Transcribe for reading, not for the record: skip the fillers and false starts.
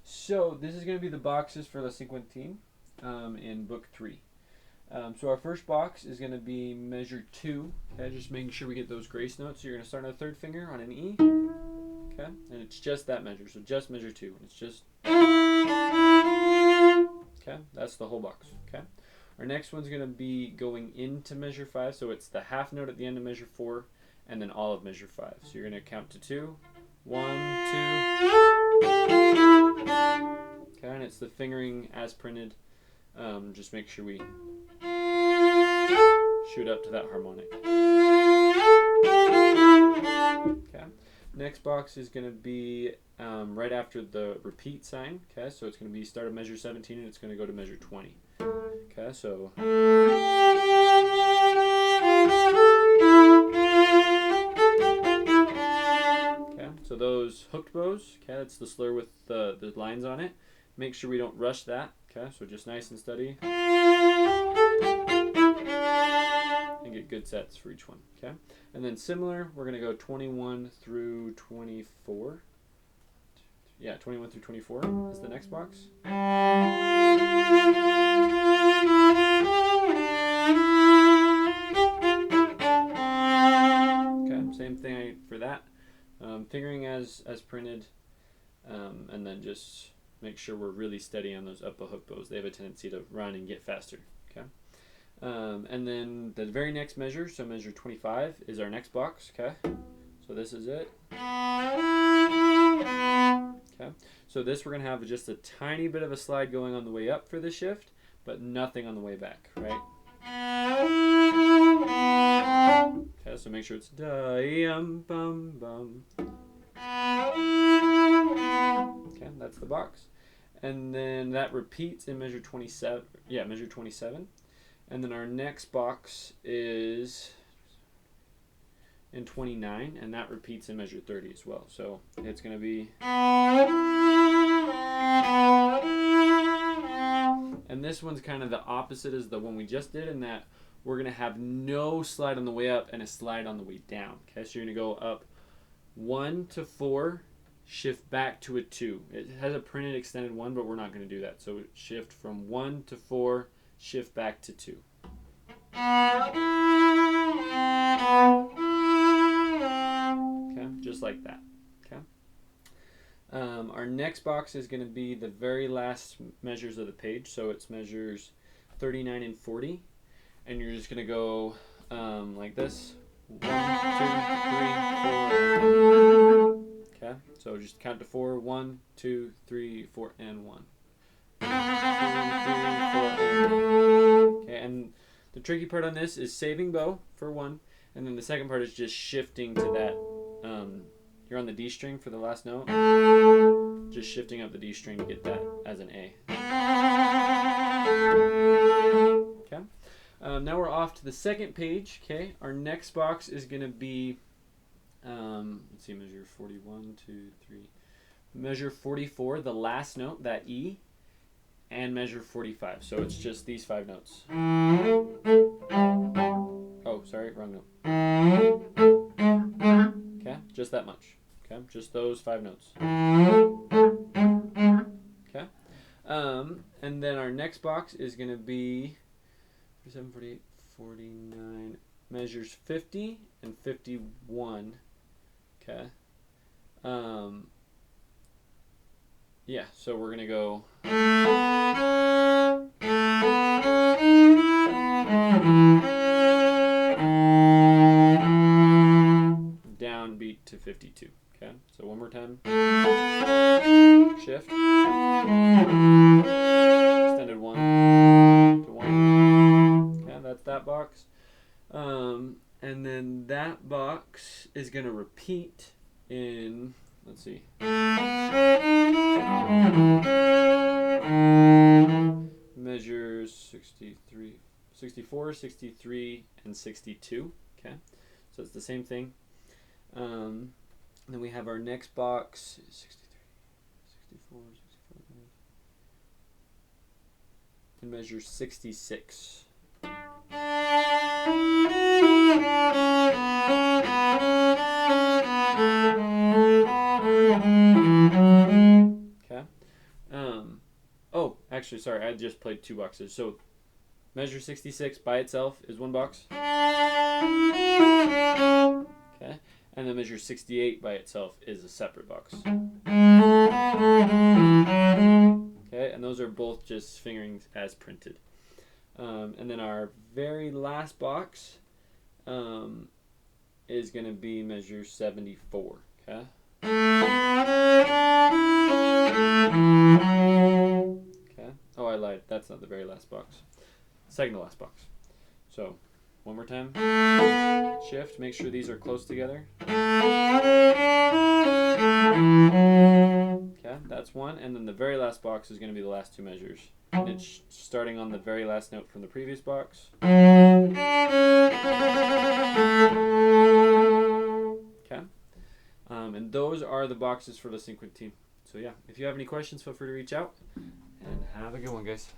So this is going to be the boxes for the Cinquantaine in book 3. So our first box is going to be measure 2. Okay, just making sure we get those grace notes. So you're going to start on the third finger on an E. Okay, and it's just that measure. So just measure 2. It's just. Okay, that's the whole box. Okay, our next one's going to be going into measure 5. So it's the half note at the end of measure 4, and then all of measure 5. So you're going to count to 2. 1, 2. Okay, and it's the fingering as printed. Just make sure we shoot up to that harmonic. Okay. Next box is going to be right after the repeat sign. Okay, so it's going to be start at measure 17 and it's going to go to measure 20. Okay, so. Okay, so those hooked bows. Okay, that's the slur with the lines on it. Make sure we don't rush that. Okay, so just nice and steady. And get good sets for each one. Okay, and then similar, we're going to go 21 through 24. Yeah, 21 through 24 is the next box. Okay, same thing for that. Fingering as printed, and then just make sure we're really steady on those upper hook bows. They have a tendency to run and get faster. Okay, and then the very next measure, so measure 25, is our next box. Okay, so this is it. Okay, so this we're gonna have just a tiny bit of a slide going on the way up for the shift, but nothing on the way back, right? Okay, so make sure it's da-yum-bum-bum. Okay, that's the box. And then that repeats in measure 27. Yeah, measure 27. And then our next box is in 29, and that repeats in measure 30 as well. So it's going to be. And this one's kind of the opposite as the one we just did, in that we're going to have no slide on the way up and a slide on the way down. Okay, so you're going to go up 1 to 4, shift back to a 2. It has a printed extended 1, but we're not going to do that. So shift from 1 to 4, shift back to 2. Okay, just like that. Okay. Our next box is going to be the very last measures of the page. So it's measures 39 and 40. And you're just going to go like this. 1, 2, 3, 4. Okay, so just count to 4. 1, 2, 3, 4, and 1. 1, 2, 3, 4, and 1. Okay, and the tricky part on this is saving bow for 1, and then the second part is just shifting to that. You're on the D string for the last note. Just shifting up the D string to get that as an A. Okay. Now we're off to the second page. Okay, our next box is going to be, let's see, measure 41, 2, 3, measure 44, the last note, that E, and measure 45. So it's just these 5 notes. Oh, sorry, wrong note. Okay, just that much. Okay, just those 5 notes. Okay, and then our next box is going to be 47, 48, 49, measures 50 and 51. Okay. Yeah, so we're going to go downbeat to 52. Okay, so one more time. Shift. Extended 1 to 1. Okay, that's that box. And then that box is going to repeat in, let's see. Measures 63, 64, 63, and 62. Okay, so it's the same thing. Then we have our next box, 63, 64, 65, and measure 66. Okay. actually, sorry, I just played 2 boxes. So measure 66 by itself is 1 box. Okay. And then measure 68 by itself is a separate box. Okay, and those are both just fingerings as printed. And then our very last box is going to be measure 74. Okay. Okay. Oh, I lied. That's not the very last box. Second to last box. So, one more time. Shift. Make sure these are close together. Okay, that's one. And then the very last box is going to be the last 2 measures. And it's starting on the very last note from the previous box. Okay. And those are the boxes for the Cinquantaine. So yeah, if you have any questions, feel free to reach out. And have a good one, guys.